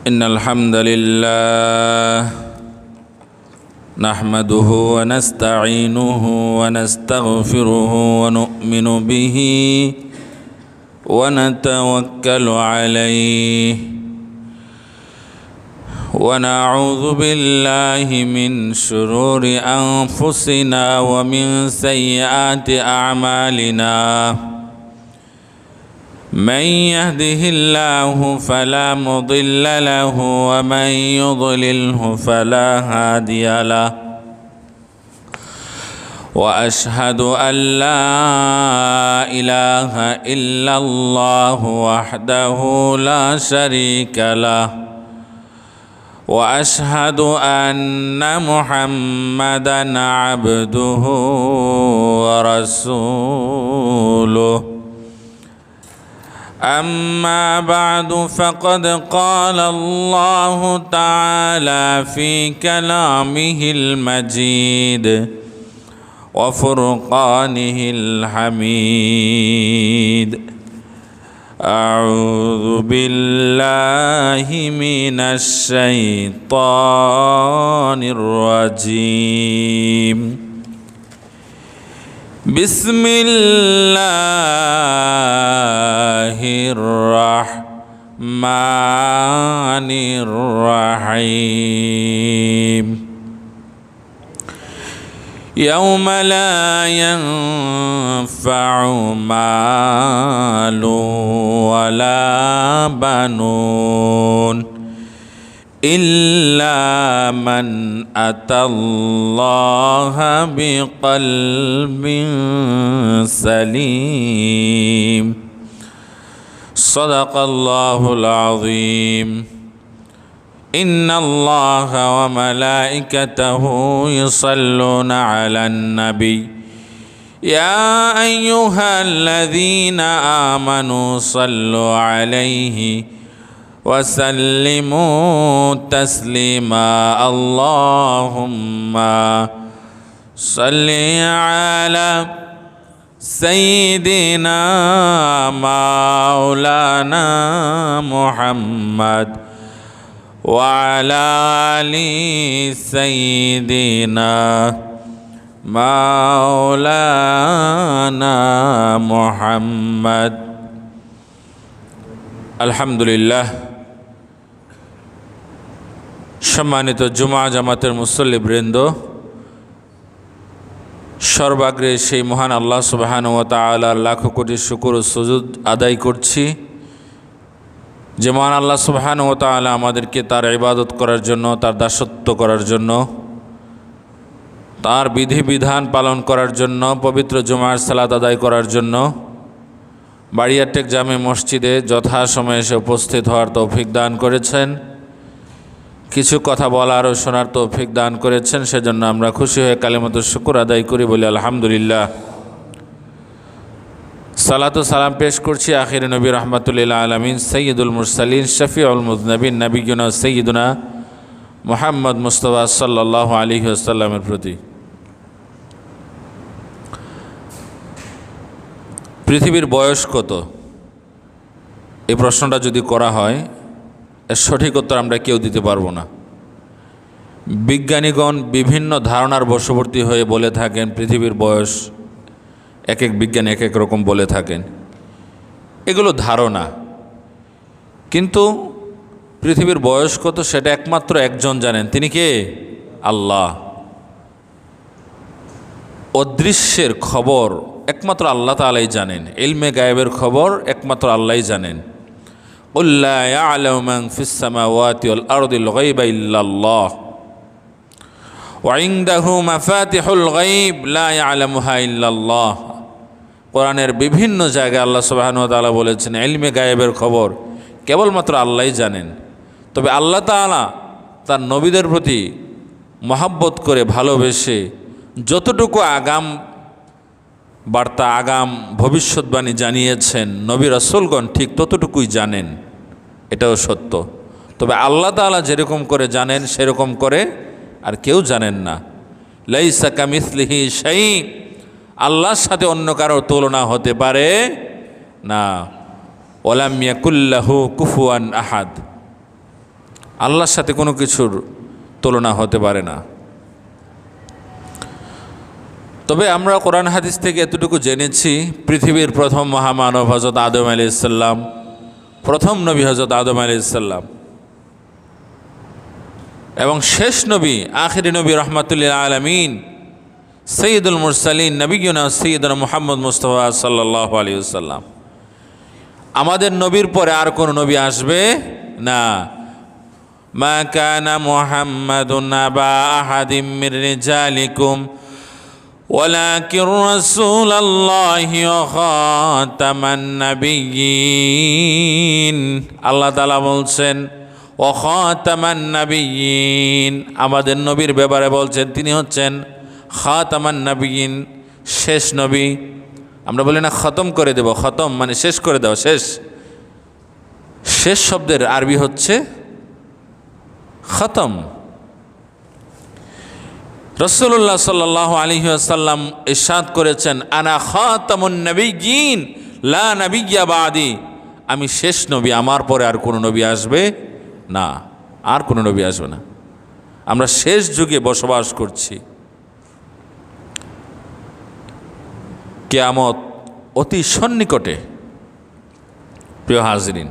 إن الحمد لله نحمده ونستعينه ونستغفره ونؤمن به ونتوكل عليه ونعوذ بالله من شرور أنفسنا ومن سيئات أعمالنا من يهده الله فلا مضل له ومن يضلله فلا هادي له وأشهد أن لا إله إلا الله وحده لا شريك له وأشهد أن محمدًا عبده ورسوله أما بعد فقد قال الله تعالى في كلامه المجيد وفرقانه الحميد أعوذ بالله من الشيطان الرجيم بسم الله الرحمن الرحيم يوم لا ينفع مال ولا بنون إلا من أتى الله بقلب سليم صدق الله العظيم إن الله وملائكته يصلون على النبي يا أيها الذين آمنوا صلوا عليه وسلموا تسليما اللهم صل على سيدنا مولانا محمد وعلى آل سيدنا مولانا محمد الحمد لله সম্মানিত জুমা জামাতের মুসল্লিবৃন্দ, সর্বাগ্রে সেই মহান আল্লাহ সুবহানাহু ওয়া তাআলার লাখো কোটি শুকর ও সুজুদ আদায় করছি যে মহান আল্লাহ সুবহানাহু ওয়া তাআলা আমাদেরকে তার ইবাদত করার জন্য, তার দাসত্ব করার জন্য, তার বিধিবিধান পালন করার জন্য, পবিত্র জুমার সালাত আদায় করার জন্য বাড়িয়ারটেক জামে মসজিদে যথাসময়ে এসে উপস্থিত হওয়ার তৌফিক দান করেছেন। কিছু কথা বলার ও শোনার তৌফিক দান করেছেন, সেজন্য আমরা খুশি হয়ে কালিমাতুশ শুকর আদায় করি, বলি আলহামদুলিল্লাহ। সালাতু সালাম পেশ করছি আখিরে নবী রাহমাতুল আলামিন সৈয়দুল মুরসালিন শফিউল মুযনিবিন নবিয়ুনা সৈয়দুনা মুহাম্মদ মুস্তাফা সাল্লাল্লাহু আলাইহি ওয়াসাল্লামের প্রতি। পৃথিবীর বয়স কত, এই প্রশ্নটা যদি করা হয় এর সঠিক উত্তর আমরা কেউ দিতে পারবো না। বিজ্ঞানীগণ বিভিন্ন ধারণার বশবর্তী হয়ে বলে থাকেন পৃথিবীর বয়স, এক এক বিজ্ঞানী এক এক রকম বলে থাকেন। এগুলো ধারণা, কিন্তু পৃথিবীর বয়স কত সেটা একমাত্র একজন জানেন, তিনি কে? আল্লাহ। অদৃশ্যের খবর একমাত্র আল্লাহ তাআলাই জানেন, ইলমে গায়েবের খবর একমাত্র আল্লাহই জানেন। قل لا يعلم من في السماوات والأرض الغيب إلا الله وعنده مفاتيح الغيب لا يعلمها إلا الله। কোরআনের বিভিন্ন জায়গায় আল্লাহ সুবহানাহু ওয়া তাআলা বলেছেন ইলমে গায়েবের খবর কেবলমাত্র আল্লাহই জানেন। তবে আল্লাহ তাআলা তার নবীদের প্রতি মহব্বত করে ভালোবেসে যতটুকু আগাম বার্তা, আগাম ভবিষ্যৎবাণী জানিয়েছেন, নবী রাসূলগণ ঠিক ততটুকুই জানেন, এটাও সত্য। তবে আল্লাহ তাআলা যেরকম করে জানেন সেরকম করে আর কেউ জানেন না। লাইসা কামিসলিহি শাই, আল্লাহর সাথে অন্য কারোর তুলনা হতে পারে না। ওয়ালাম ইয়াকুল্লাহু কুফুয়ান আহাদ, আল্লাহর সাথে কোনো কিছুর তুলনা হতে পারে না। তবে আমরা কোরআন হাদিস থেকে এতটুকু জেনেছি, পৃথিবীর প্রথম মহামানব হযরত আদম আলাইহিস সালাম, প্রথম নবী হযরত আদম আলাইহিস সালাম, এবং শেষ নবী আখিরি নবী রহমাতুল্লিল আলামিন সৈয়দুল মুরসালিন নবিয়ুনা সৈয়দুনা মুহাম্মদ মুস্তাফা সাল্লাল্লাহু আলাইহি ওয়াসাল্লাম, আমাদের নবীর পরে আর কোন নবী আসবে না। মা কানা মুহাম্মাদুন আবা আহাদিম মির রিজালিকুম ওয়ালাকিন রাসূলুল্লাহি ওয়া খাতামান নাবিয়্যিন। আল্লাহ তাআলা বলছেন ওয়া খাতামান নাবিয়্যিন, আমাদের নবীর ব্যাপারে বলছেন তিনি হচ্ছেন খাতামান নাবিয়্যিন, শেষ নবী। আমরা বলি না খতম করে দেব, খতম মানে শেষ করে দেওয়া, শেষ। শেষ শব্দের আরবি হচ্ছে খতম। রাসূলুল্লাহ সাল্লাল্লাহু আলাইহি ওয়াসাল্লাম ইরশাদ করেছেন আনা খাতামুন নাবিয়্যিন লা নাবিয়্যা বাদি, আমি শেষ নবী, আমার পরে আর কোনো নবী আসবে না, আর কোনো নবী আসবে না। আমরা শেষ যুগে বসবাস করছি। কিয়ামত অতি সন্নিকটে। প্রিয় হাজরিন,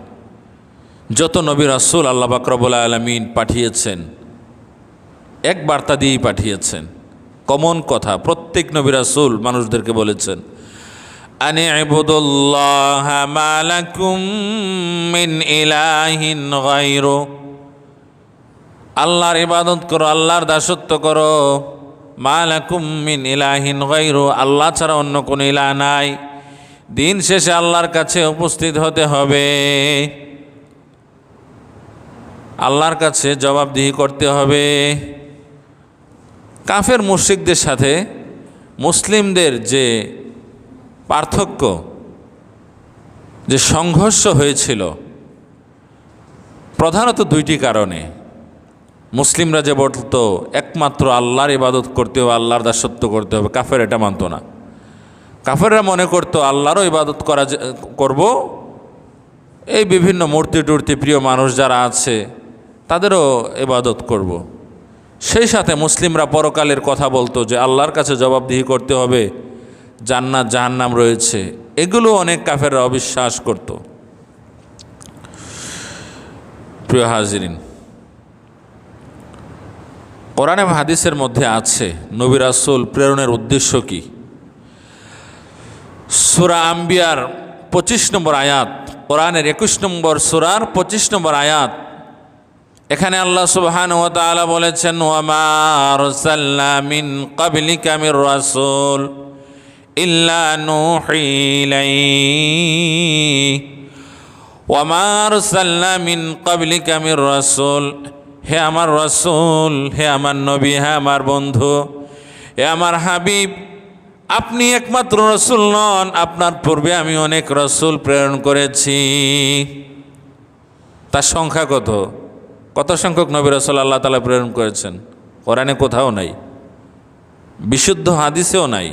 যত নবী রাসূল আল্লাহ পাক রব্বুল আলামিন পাঠিয়েছেন, এক বার্তা দিয়েই পাঠিয়েছেন, কমন কথা। প্রত্যেক নবী রাসূল মানুষদেরকে বলেছেন আনি ইবুদুল্লাহ মা লাকুম মিন ইলাহিন গায়রু, আল্লাহর ইবাদত করো, আল্লাহর দাসত্ব করো। মা লাকুম মিন ইলাহিন গায়রু, আল্লাহ ছাড়া অন্য কোনো ইলাহ নাই। দিন শেষে আল্লাহর কাছে উপস্থিত হতে হবে, আল্লাহর কাছে জবাবদিহি করতে হবে। কাফের মুশরিকদের সাথে মুসলিমদের যে পার্থক্য, যে সংঘর্ষ হয়েছিল, প্রধানত দুইটি কারণে। মুসলিমরা যে বলতো একমাত্র আল্লাহর ইবাদত করতে হবে, আল্লাহর দাসত্ব করতে হবে, কাফের এটা মানত না। কাফেররা মনে করতো আল্লাহরও ইবাদত করব, এই বিভিন্ন মূর্তি টূর্তি প্রিয় মানুষ যারা আছে তাদেরও ইবাদত করব। সেই সাথে মুসলিমরা পরকালের কথা বলতো যে আল্লাহর কাছে জবাবদিহি করতে হবে, জান্নাত জাহান্নাম রয়েছে, এগুলো অনেক কাফেররা অবিশ্বাস করত। প্রিয় হাজিরিন, কোরআন এবং হাদিসের মধ্যে আছে নবী রাসূল প্রেরণের উদ্দেশ্য কি। সূরা আম্বিয়ার 25 নম্বর আয়াত, কোরআনের 21 নম্বর সূরার 25 নম্বর আয়াত, এখানে আল্লাহ সুবহানাহু ওয়া তাআলা বলেছেন ওয়া মা আরসালনা মিন ক্বাবলিকা মির রাসূল ইল্লা নূহি ইলাইহি ওয়া মা আরসালনা মিন ক্বাবলিকা মির রাসূল, হে আমার রাসূল, হে আমার নবী, হে আমার বন্ধু, হে আমার হাবিব, আপনি একমাত্র রাসূল নন, আপনার পূর্বে আমি অনেক রাসূল প্রেরণ করেছি। তার সংখ্যা কত? কত সংখ্যক নবী রাসূল আল্লাহ তাআলা প্রেরণ করেছেন? কোরআনে কোথাও নাই, বিশুদ্ধ হাদিসেও নাই,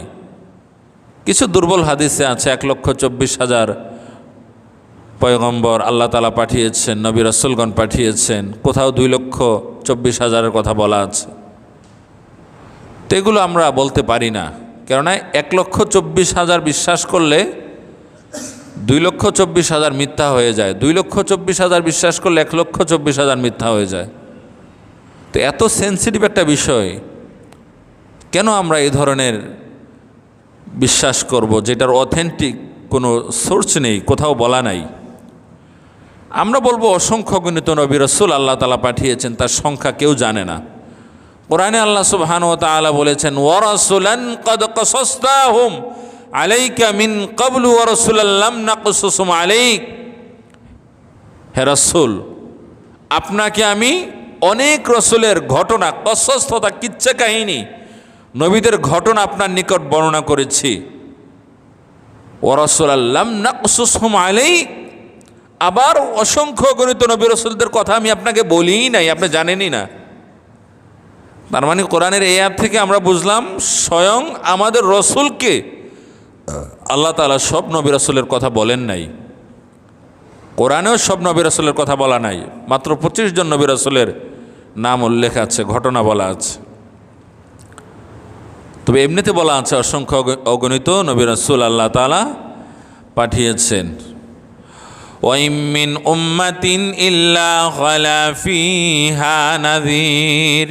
কিছু দুর্বল হাদিসে আছে 1,24,000 পয়গম্বর আল্লাহ তাআলা পাঠিয়েছেন, নবী রাসূলগণ পাঠিয়েছেন, কোথাও 2,24,000 কথা বলা আছে। তো এগুলো আমরা বলতে পারি না, কেননা 1,24,000 বিশ্বাস করলে 2,24,000 মিথ্যা হয়ে যায়, 2,24,000 বিশ্বাস করলে 1,24,000 মিথ্যা হয়ে যায়। তো এত সেন্সিটিভ একটা বিষয়, কেন আমরা এই ধরনের বিশ্বাস করব যেটার অথেন্টিক কোনো সোর্স নেই, কোথাও বলা নাই? আমরা বলবো অসংখ্য গণিত নবী রাসূল আল্লাহ তাআলা পাঠিয়েছেন, তার সংখ্যা কেউ জানে না। কোরআনে আল্লাহ সুবহানাহু ওয়া তাআলা বলেছেন ওয়া রাসূলান ক্বাদ কাসাসনাহুম আলাইকা মিন ক্বাবলু ওয়া রাসূলান লাম নাকসুসহুম আলাইক, হে রাসূল, আপনাকে আমি অনেক রাসূলের ঘটনা, কসস তথা কিচ্ছা কাহিনী, নবীদের ঘটনা আপনার নিকট বর্ণনা করেছি। ওয়া রাসূলান লাম নাকসুসহুম আলাইক, আবার অসংখ্য গণিত নবী রাসূলদের কথা আমি আপনাকে বলিই নাই, আপনি জানেনই না। তার মানে কোরআনের এই আয়াত থেকে আমরা বুঝলাম স্বয়ং আমাদের রসুলকে আল্লাহ তাআলা সব নবী রাসূলের কথা বলেন নাই। কোরআনেও সব নবী রাসূলের কথা বলা নাই, মাত্র 25 জন নবী রাসূলের নাম উল্লেখ আছে, ঘটনা বলা আছে। তবে এমনিতে বলা আছে অসংখ্য অগণিত নবী রাসূল আল্লাহ তাআলা পাঠিয়েছেন। ওয়াইম মিন উম্মাতিন ইল্লা খালা ফিহা নাযীর,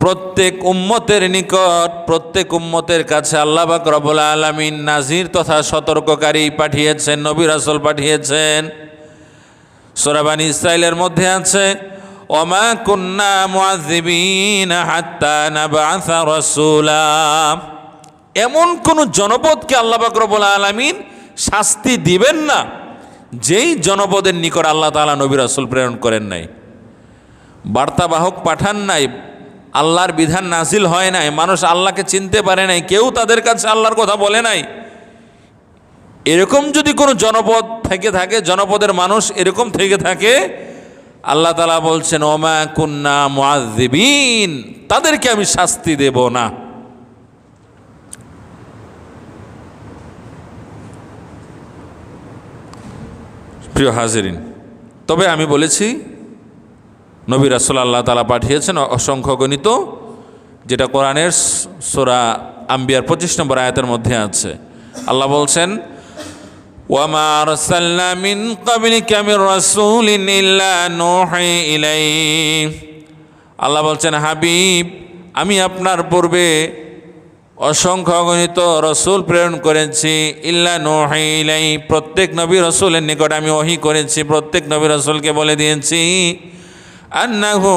প্রত্যেক উম্মতের নিকট, প্রত্যেক উম্মতের কাছে আল্লাহ পাক রব্বুল আলামিন নাজির তথা সতর্ককারী পাঠিয়েছেন, নবী রাসূল পাঠিয়েছেন। সূরা বনী ইসরাঈলের মধ্যে আছে ওমা কুন্না মুআযিবিনা হাত্তা নাবআসা রাসূলা, এমন কোন জনপদকে আল্লাহ পাক রব্বুল আলামিন শাস্তি দিবেন না যেই জনপদের নিকট আল্লাহ তাআলা নবী রাসূল প্রেরণ করেন নাই, বার্তাবাহক পাঠান নাই, আল্লাহর বিধান নাজিল হয় নাই, মানুষ আল্লাহকে চিনতে পারে নাই, কেউ তাদের কাছে আল্লাহর কথা বলে নাই। এরকম যদি কোনো জনপদ থেকে থাকে, জনপদের মানুষ এরকম থেকে থাকে, আল্লাহ তাআলা বলছেন ওমা কুন্না মুআযিবিন, তাদেরকে আমি শাস্তি দেব না। প্রিয় হাজিরিন, তবে আমি বলেছি নবী রাসূল আল্লাহ তাআলা পাঠিয়েছেন অসংখ্য গণিত, যেটা কোরআনের সূরা আম্বিয়ার 25 নম্বর আয়াতের মধ্যে আছে। আল্লাহ বলছেন ওয়ামা আরসালনা মিন ক্বাবলিকা মির রাসূলিন ইল্লা নূহি ইলাইহি, আল্লাহ বলছেন হাবিব, আমি আপনার পূর্বে অসংখ্য অগণিত রসুল প্রেরণ করেছি, ইল্লা নূহি ইলাইহি, প্রত্যেক নবী রসুলের নিকট আমি ওহী করেছি, প্রত্যেক নবী রসুলকে বলে দিয়েছি আন্নাহু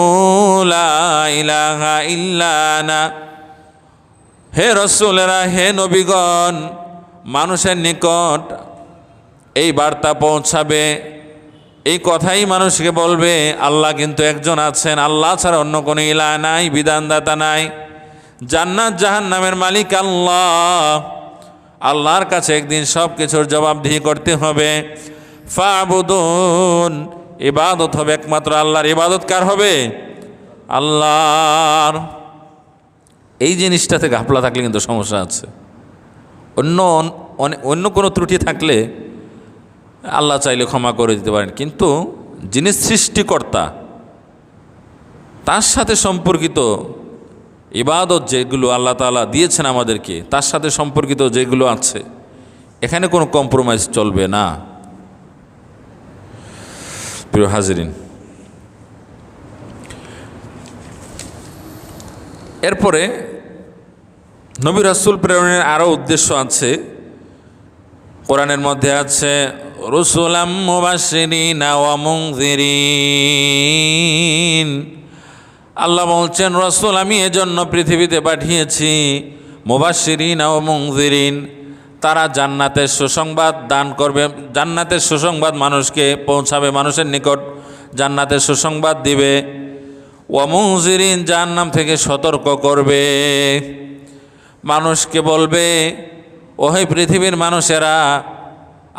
লা ইলাহা ইল্লা আনা, হে রসুলেরা, হে নবীগণ, মানুষের নিকট এই বার্তা পৌঁছাবে, এই কথাই মানুষকে বলবে আল্লাহ কিন্তু একজন আছেন, আল্লাহ ছাড়া অন্য কোনো ইলাহ নাই, বিধানদাতা নাই, জান্নাত জাহান্নামের মালিক আল্লাহ, আল্লাহর কাছে একদিন সব কিছুর জবাবদিহি করতে হবে। ফাবুদুন, ইবাদত হবে একমাত্র আল্লাহর। ইবাদত কার হবে? আল্লাহর। এই জিনিসটাতে ঘাপলা থাকলে কিন্তু সমস্যা আছে। অন্য কোনো ত্রুটি থাকলে আল্লাহ চাইলে ক্ষমা করে দিতে পারেন, কিন্তু যিনি সৃষ্টিকর্তা তার সাথে সম্পর্কিত ইবাদত যেগুলো আল্লাহ তাআলা দিয়েছেন আমাদেরকে, তার সাথে সম্পর্কিত যেগুলো আছে, এখানে কোনো কম্প্রোমাইজ চলবে না। প্রিয় হাজিরিন, এরপরে নবী রাসূল প্রেরণের আরও উদ্দেশ্য আছে। কোরআনের মধ্যে আছে রুসুলাম মুবাশশিরিনা ওয়া মুনযিরিন, আল্লাহ বলছেন রসুল আমি এজন্য পৃথিবীতে পাঠিয়েছি মুবাশশিরিন ও মুনযিরিন, তারা জান্নাতের সুসংবাদ দান করবে, জান্নাতের সুসংবাদ মানুষকে পৌঁছাবে, মানুষের নিকট জান্নাতের সুসংবাদ দিবে, ওয়া মুনযিরিন, জাহান্নাম থেকে সতর্ক করবে, মানুষকে বলবে ওহে পৃথিবীর মানুষেরা,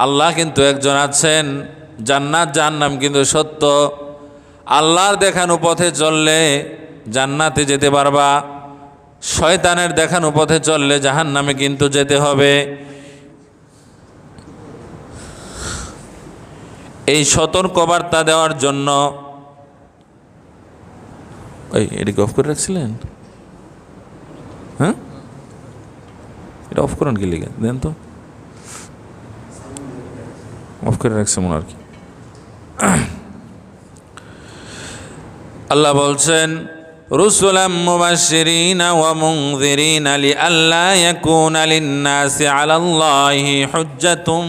আল্লাহ কিন্তু একজন আছেন, জান্নাত জাহান্নাম কিন্তু সত্য, আল্লাহর দেখানো পথে চললে জান্নাতে যেতে পারবা, শয়তানের দেখানো পথে চললে জাহান্নামে কিন্তু যেতে হবে। এই সতর্কবার্তা দেওয়ার জন্য এটাকে অফ করে রাখছিলেন? হ্যাঁ, এটা অফ করেন কি লিখে দেন তো, অফ করে রাখছে মনে আর কি। আল্লাহ বলছেন রুসুলাম মুবাশশিরিনা ওয়া মুনযিরিনা লিআল্লা ইয়াকুনা লিন-নাসি আলাল্লাহি হুজ্জাতুম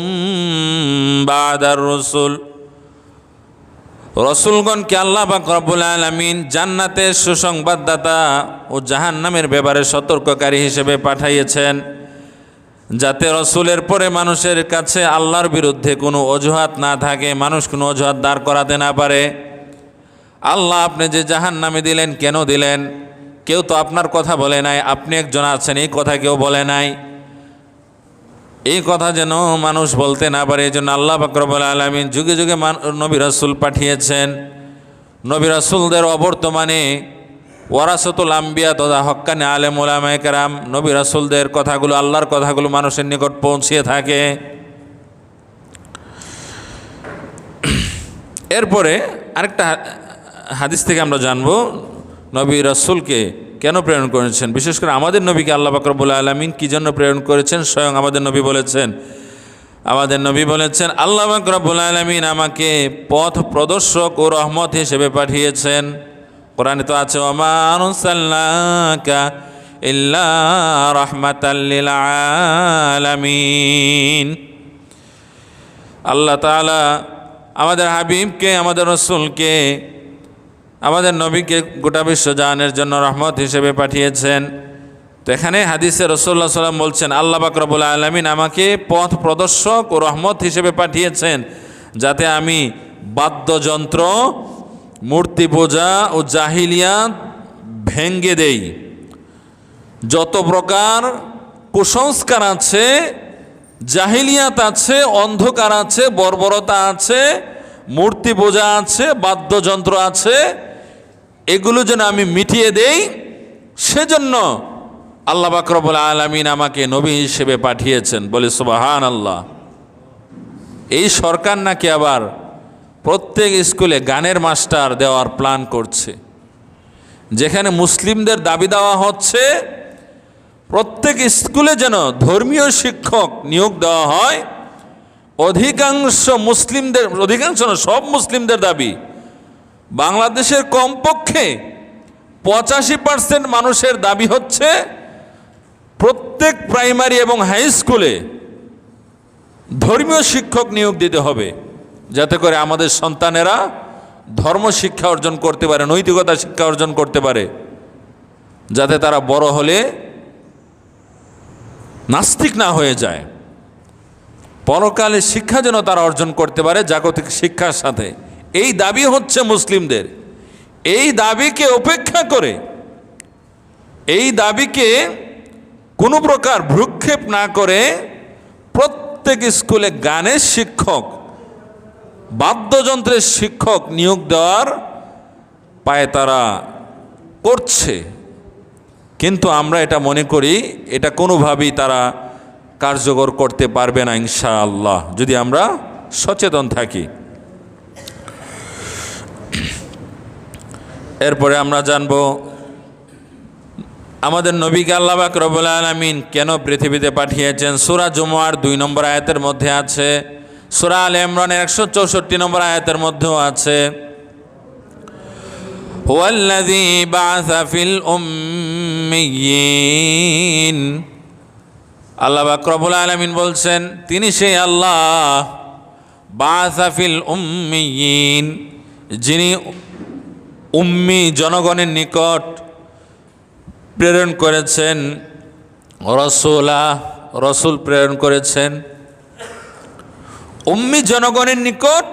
বা'দার রুসুল, রসুলগণকে আল্লাহ পাক রব্বুল আলামিন জান্নাতের সুসংবাদদাতা ও জাহান্নামের ব্যাপারে সতর্ককারী হিসেবে পাঠাইয়েছেন, যাতে রসুলের পরে মানুষের কাছে আল্লাহর বিরুদ্ধে কোনো অজুহাত না থাকে, মানুষ কোনো অজুহাত দাঁড় করাতে না পারে। আল্লাহ আপনি যে জাহান্নামে দিলেন, কেন দিলেন? কেউ তো আপনার কথা বলে নাই, আপনি একজন আছেন এই কথা কেউ বলে নাই, এই কথা যেন মানুষ বলতে না পারে, এই জন্য আল্লাহ পাক রব্বুল আলামিন যুগে যুগে নবী রাসূল পাঠিয়েছেন। নবী রাসূলদের অবর্তমানে ওয়ারাসাতুল আম্বিয়া তথা হক্কানি আলেম উলামায়ে কেরাম নবী রাসূলদের কথাগুলো, আল্লাহর কথাগুলো মানুষের নিকট পৌঁছিয়ে থাকে। এরপরে আরেকটা হাদিস থেকে আমরা জানবো নবী রাসূলকে কেন প্রেরণ করেছেন, বিশেষ করে আমাদের নবীকে আল্লাহ পাক রব্বুল আলামিন কী জন্য প্রেরণ করেছেন। স্বয়ং আমাদের নবী বলেছেন আল্লাহ পাক রব্বুল আলামিন আমাকে পথ প্রদর্শক ও রহমত হিসেবে পাঠিয়েছেন। কোরআনে তো আছে ওমা আরসালনাকা ইল্লা রাহমাতাল লিল আলামিন। আল্লাহ তাআলা আমাদের হাবিবকে, আমাদের রাসূলকে, আমাদের নবীকে গোটা বিশ্ব জাহানের জন্য রহমত হিসেবে পাঠিয়েছেন। তো এখানে হাদিসে রাসূলুল্লাহ সাল্লাল্লাহু আলাইহি ওয়াসাল্লাম বলছেন আল্লাহ পাক রব্বুল আলামিন আমাকে পথ প্রদর্শক ও রহমত হিসেবে পাঠিয়েছেন, যাতে আমি বাদ্যযন্ত্র, মূর্তি পূজা ও জাহিলিয়াত ভেঙ্গে দেই। যত প্রকার কুসংস্কার আছে, জাহিলিয়াত আছে, অন্ধকার আছে, বর্বরতা আছে, মূর্তি পূজা আছে, বাদ্যযন্ত্র আছে, এগুলো যেন আমি মিটিয়ে দেই, সেজন্য আল্লাহ পাক রব্বুল আলামিন আমাকে নবী হিসেবে পাঠিয়েছেন। বলে সুবহানাল্লাহ। এই সরকার নাকি আবার প্রত্যেক স্কুলে গানের মাস্টার দেওয়ার প্ল্যান করছে, যেখানে মুসলিমদের দাবি দেওয়া হচ্ছে প্রত্যেক স্কুলে যেন ধর্মীয় শিক্ষক নিয়োগ দেওয়া হয়। অধিকাংশ সব মুসলিমদের দাবি, বাংলাদেশের কমপক্ষে 85% মানুষের দাবি হচ্ছে প্রত্যেক প্রাইমারি এবং হাই স্কুলে ধর্মীয় শিক্ষক নিয়োগ দিতে হবে, যাতে করে আমাদের সন্তানেরা ধর্ম শিক্ষা অর্জন করতে পারে, নৈতিকতা শিক্ষা অর্জন করতে পারে, যাতে তারা বড় হলে নাস্তিক না হয়ে যায়। পরকালে শিক্ষা যেন তারা অর্জন করতে পারে জাগতিক শিক্ষার সাথে। এই দাবি হচ্ছে মুসলিমদের। এই দাবিকে উপেক্ষা করে, এই দাবিকে কোনো প্রকার ভ্রুক্ষেপ না করে প্রত্যেক স্কুলে গানের শিক্ষক, বাদ্যযন্ত্রের শিক্ষক নিয়োগ দেওয়ার পায়তারা করছে। কিন্তু আমরা এটা মনে করি এটা কোনোভাবেই তারা কার্যকর করতে পারবে না ইনশাআল্লাহ, যদি আমরা সচেতন থাকি। এরপরে আমরা জানব আমাদের নবীকে আল্লাহ পাক রব্বুল আলামিন কেন পৃথিবীতে পাঠিয়েছেন। সূরা জুমুয়ার 2 নম্বর আয়াতের মধ্যে আছে, সূরা আলে ইমরানের 164 নম্বর আয়াতের মধ্যেও আছে, হুয়াল্লাযী বাআসা ফিল উম্মিয়িন। আল্লাহ পাক রব্বুল আলামিন বলছেন তিনি সেই আল্লাহ, বাআসা ফিল উম্মিয়িন, যিনি উম্মি জনগণের নিকট প্রেরণ করেছেন রসুল প্রেরণ করেছেন। উম্মি জনগণের নিকট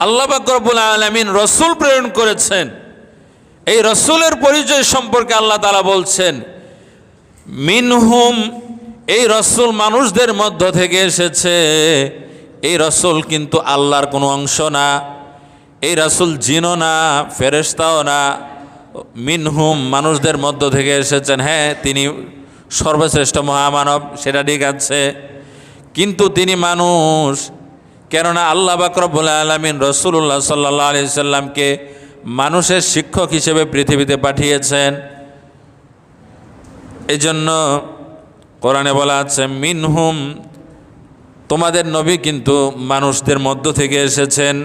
আল্লাহ পাক রব্বুল আলামিন রসুল প্রেরণ করেছেন। এই রসুলের পরিচয় সম্পর্কে আল্লাহ তাআলা বলছেন মিনহুম, এই রসুল মানুষদের মধ্য থেকে এসেছে। এই রসুল কিন্তু আল্লাহর কোনো অংশ না, এই রসুল জিনও না, ফেরেশতাও না। মিনহুম, মানুষদের মধ্য থেকে এসেছেন। হ্যাঁ, তিনি সর্বশ্রেষ্ঠ মহামানব, সেটা ঠিক আছে, কিন্তু তিনি মানুষ। কেননা আল্লাহ পাক রব্বুল আলামিন রাসূলুল্লাহ সাল্লাল্লাহু আলাইহি সাল্লামকে মানুষের শিক্ষক হিসেবে পৃথিবীতে পাঠিয়েছেন। এজন্য কোরআনে বলা আছে মিনহুম, তোমাদের নবী কিন্তু মানুষদের মধ্য থেকে এসেছেন।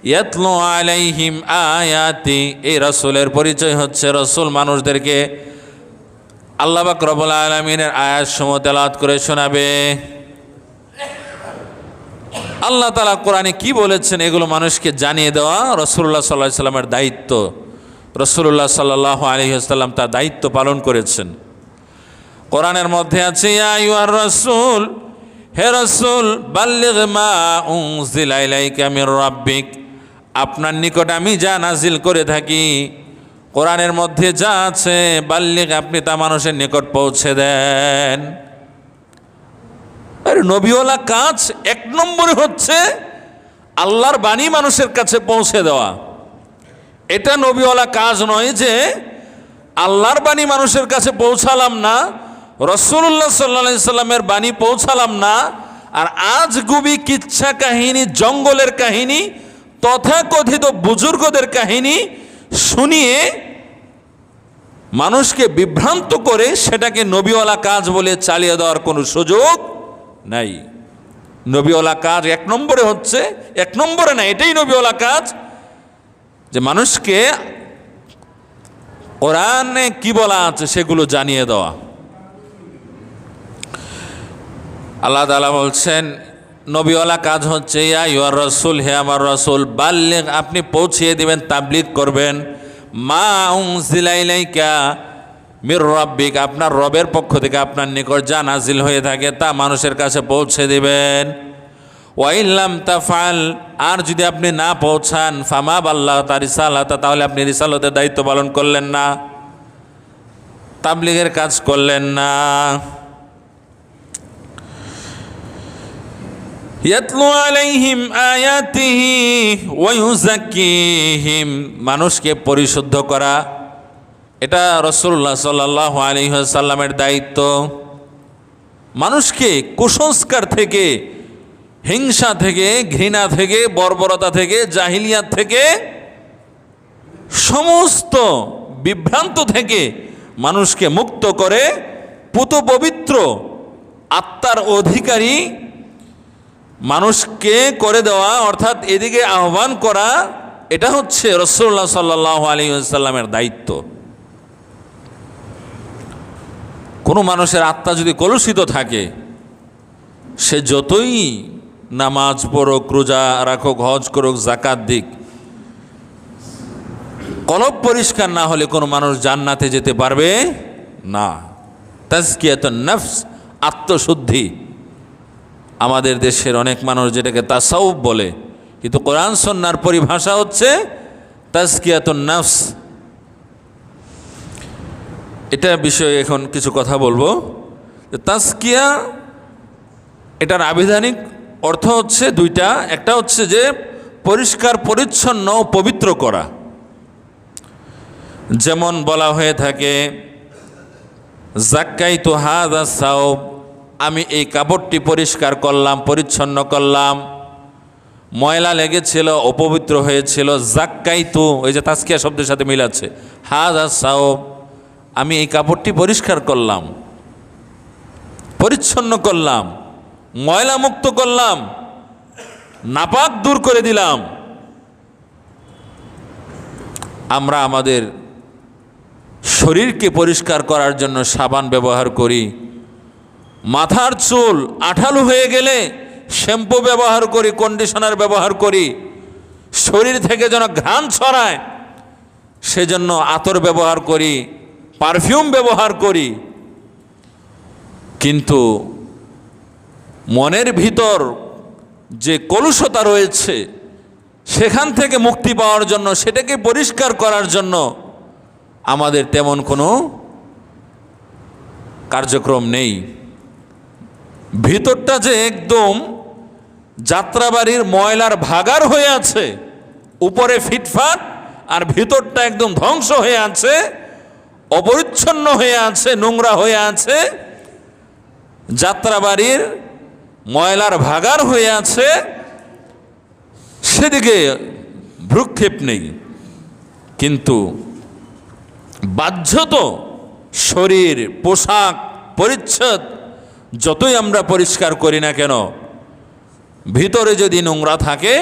ইয়াতলু আলাইহিম আয়াতি, এই রাসূলের পরিচয় হচ্ছে রাসূল মানুষদেরকে আল্লাহ পাক রব্বুল আলামিনের আয়াতসমূহ তেলাওয়াত করে শোনাবে। আল্লাহ তাআলা কোরআনে কি বলেছেন এগুলো মানুষকে জানিয়ে দেওয়া রাসূলুল্লাহ সাল্লাল্লাহু আলাইহি সাল্লামের দায়িত্ব। রাসূলুল্লাহ সাল্লাল্লাহু আলাইহি ওয়াসাল্লাম তার দায়িত্ব পালন করেছেন। কোরআনের মধ্যে আছে ইয়া আইয়ুহার রাসূল, হে রাসূল, বাল্লিগ মা উনজিলা ইলাইকা মির রাব্বিক, আপনার নিকট আমি যা নাজিল করে থাকি কোরআনের মধ্যে যা আছে, বাল্লিগ, আপনি তা মানুষের নিকট পৌঁছে দেন। আর নবীওয়ালা কাজ 1 নম্বরে হচ্ছে আল্লাহর বাণী মানুষের কাছে পৌঁছে দেওয়া। এটা নবীওয়ালা কাজ নয় যে আল্লাহর বাণী মানুষের কাছে পৌঁছালাম না, রাসূলুল্লাহ সাল্লাল্লাহু আলাইহি সাল্লামের বাণী পৌঁছালাম না, আর আজগুবি কিচ্ছা কাহিনী, জঙ্গলের কাহিনী তথাকথিত বুজুর্গদের কাহিনী শুনিয়ে মানুষকে বিভ্রান্ত করে সেটাকে নবীওয়ালা কাজ বলে চালিয়ে দেওয়ার কোনো সুযোগ নাই। নবীওয়ালা কাজ এক নম্বরে না, এটাই নবীওয়ালা কাজ, যে মানুষকে কোরআনে কি বলা আছে সেগুলো জানিয়ে দেওয়া। আল্লাহ তাআলা বলছেন নবীওয়ালা কাজ হচ্ছে ইয়া ইউর রসুল, হে আমার রসুল, বাল্লিগ, আপনি পৌঁছিয়ে দিবেন, তাবলীগ করবেন, মা উনজিলা ইলাইকা মির রাব্বিক, আপনার রবের পক্ষ থেকে আপনার নিকট যা নাজিল হয়ে থাকে তা মানুষের কাছে পৌঁছে দিবেন। ওয়া ইল্লাম তাফআল, আর যদি আপনি না পৌঁছান, ফামা বাল্লাগতা রিসালাতা, তাহলে আপনি রিসালতের দায়িত্ব পালন করলেন না, তাবলীগের কাজ করলেন না। ইয়াতলু আলাইহিম আয়াতিহি ওয়া ইউযাক্কিহিম, মানুষকে পরিশুদ্ধ করা, এটা রাসূলুল্লাহ সাল্লাল্লাহু আলাইহি ওয়াসাল্লামের দায়িত্ব। মানুষকে কুসংস্কার থেকে, হিংসা থেকে, ঘৃণা থেকে, বর্বরতা থেকে, জাহিলিয়াত থেকে, সমস্ত বিভ্রান্ত থেকে মানুষকে মুক্ত করে পুত পবিত্র আত্মার অধিকারী মানুষকে করে দেওয়া, অর্থাৎ এদিকে আহ্বান করা, এটা হচ্ছে রাসূলুল্লাহ সাল্লাল্লাহু আলাইহি ওয়াসাল্লামের দায়িত্ব। কোনো মানুষের আত্মা যদি কলুষিত থাকে, সে যতই নামাজ পড়ুক, রোজা রাখুক, হজ করুক, যাকাত দিক, কলব পরিষ্কার না হলে কোনো মানুষ জান্নাতে যেতে পারবে না। তাজকিয়াতুন নফস, আত্মশুদ্ধি। আমাদের দেশের অনেক মানুষ যেটাকে তাসাউফ বলে, কিন্তু কোরআন সুন্নাহর পরিভাষা হচ্ছে তাজকিয়াতুন নফস। এটা বিষয়ে এখন কিছু কথা বলবো। তাজকিয়া, এটার আবিধানিক অর্থ হচ্ছে দুইটা। একটা হচ্ছে যে পরিষ্কার পরিচ্ছন্ন ও পবিত্র করা, যেমন বলা হয়ে থাকে যাক্কাইতু হাযা সাওব, আমি এই কাপড়টি পরিষ্কার করলাম, পরিচ্ছন্ন করলাম, ময়লা লেগেছিল, অপবিত্র হয়েছিল, যাক্কাইতু, ওই যে তাজকিয়া শব্দের সাথে মিল আছে, হাযা সাওব, আমি এই কাপড়টি পরিষ্কার করলাম, পরিচ্ছন্ন করলাম, ময়লা মুক্ত করলাম, নাপাক দূর করে দিলাম। আমরা আমাদের শরীরকে পরিষ্কার করার জন্য সাবান ব্যবহার করি, মাথার চুল আঠালো হয়ে গেলে শ্যাম্পু ব্যবহার করি, কন্ডিশনার ব্যবহার করি, শরীর থেকে যেন ঘ্রাণ ছড়ায় সেজন্য আতর ব্যবহার করি, পারফিউম ব্যবহার করি। কিন্তু মনের ভিতর যে কলুষতা রয়েছে সেখান থেকে মুক্তি পাওয়ার জন্য, সেটাকে পরিষ্কার করার জন্য আমাদের তেমন কোনো কার্যক্রম নেই। ভিতরটা যে একদম যাত্রাবাড়ির ময়লার ভাগার হয়ে আছে, উপরে ফিটফাট আর ভিতরটা একদম ধ্বংস হয়ে আছে, অপরিচ্ছন্ন হয়ে আছে, নোংরা হয়ে আছে, যাত্রাবাড়ির ময়লার ভাগার হয়ে আছে, সেদিকে ভ্রুক্ষেপ নেই। কিন্তু বাহ্যত শরীর, পোশাক, পরিচ্ছদ যতই আমরা পরিষ্কার করি না কেন, ভিতরে যদি নোংরা থাকে,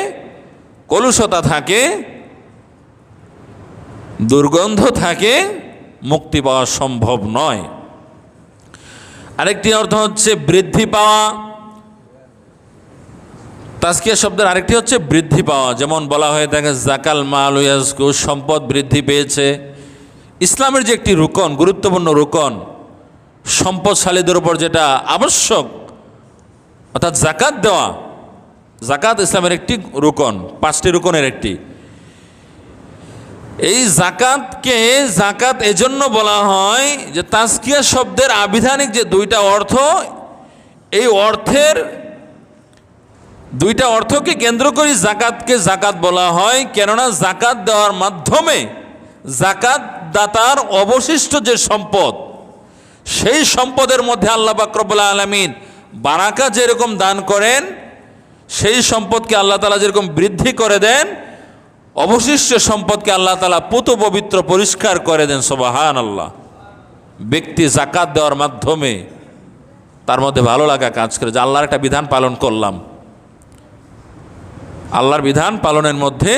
কলুষতা থাকে, দুর্গন্ধ থাকে, মুক্তি পাওয়া সম্ভব নয়। আরেকটি অর্থ হচ্ছে বৃদ্ধি পাওয়া। তাজকিয়া শব্দের আরেকটি হচ্ছে বৃদ্ধি পাওয়া, যেমন বলা হয়ে থাকে জাকাল মাল ইয়াজকু, সম্পদ বৃদ্ধি পেয়েছে। ইসলামের যে একটি রুকন, গুরুত্বপূর্ণ রুকন, সম্পদশালীদের উপর যেটা আবশ্যক, অর্থাৎ জাকাত দেওয়া। জাকাত ইসলামের একটি রুকন, 5টি রুকনের একটি। এই জাকাতকে জাকাত এজন্য বলা হয় যে তাজকিয়া শব্দের আবিধানিক যে দুইটা অর্থ, এই অর্থের দুইটা অর্থকে কেন্দ্র করে জাকাতকে জাকাত বলা হয়। কেননা জাকাত দেওয়ার মাধ্যমে জাকাত দাতার অবশিষ্ট যে সম্পদ, সেই সম্পদের মধ্যে আল্লাহ পাক রব্বুল আলামিন বারাকা যেরকম দান করেন, সেই সম্পদকে আল্লাহ তাআলা যেরকম বৃদ্ধি করে দেন, অবশিষ্ট সম্পদকে আল্লাহ তাআলা পুত পবিত্র পরিষ্কার করে দেন। সুবহানাল্লাহ। ব্যক্তি যাকাত দেওয়ার মাধ্যমে তার মধ্যে ভালো লাগা কাজ করে, যে আল্লাহর একটা বিধান পালন করলাম, আল্লাহর বিধান পালনের মধ্যে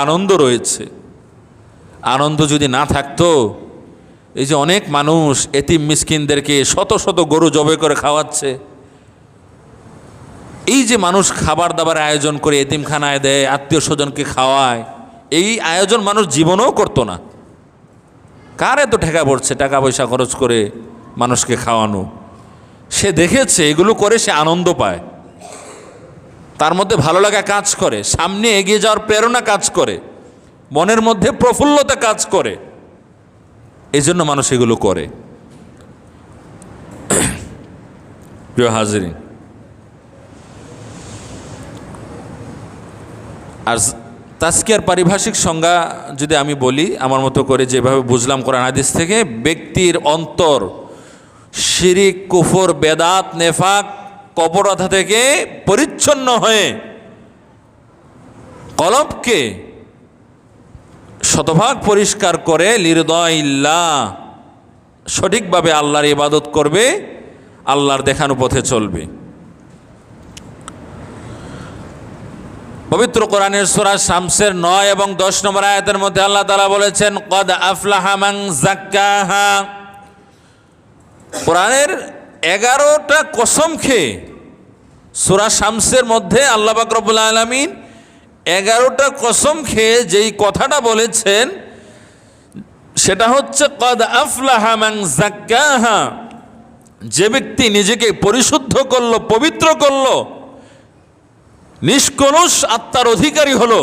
আনন্দ রয়েছে। আনন্দ যদি না থাকতো, এই যে অনেক মানুষ এতিম মিসকিনদেরকে শত শত গরু জবাই করে খাওয়াচ্ছে, এই যে মানুষ খাবার দাবার আয়োজন করে এতিমখানায় দেয়, আত্মীয় স্বজনকে খাওয়ায়, এই আয়োজন মানুষ জীবনেও করতো না। কার এত টাকা পড়ছে টাকা পয়সা খরচ করে মানুষকে খাওয়ানো? সে দেখেছে এগুলো করে সে আনন্দ পায়, তার মধ্যে ভালো লাগা কাজ করে, সামনে এগিয়ে যাওয়ার প্রেরণা কাজ করে, মনের মধ্যে প্রফুল্লতা কাজ করে, এই জন্য মানুষ এগুলো করে। প্রিয় হাজিরিন, আর তাজকিয়ার পারিভাষিক সংজ্ঞা যদি আমি বলি আমার মতো করে, যেভাবে বুঝলাম কোরআন হাদিস থেকে, ব্যক্তির অন্তর শিরিক, কুফর, বেদাত, নেফাক, কপটতা থেকে পরিচ্ছন্ন হয়ে কলবকে শতভাগ পরিষ্কার করে লিরদাইল্লাহ, সঠিকভাবে আল্লাহর ইবাদত করবে, আল্লাহর দেখানো পথে চলবে। পবিত্র কোরআনের সূরা শামসের 9 এবং 10 নম্বর আয়াতের মধ্যে আল্লাহ তাআলা বলেছেন, কদ আফলাহা মান যাক্কাহা। কোরআনের 11টা কসম খেয়ে সূরা শামসের মধ্যে আল্লাহ পাক রব্বুল আলামিন 11টা কসম খেয়ে যেই কথাটা বলেছেন সেটা হচ্ছে কদ আফলাহা মান যাক্কাহা। যে ব্যক্তি নিজেকে পরিশুদ্ধ করলো, পবিত্র করলো, নিষ্কলুষ আত্মার অধিকারী হলো,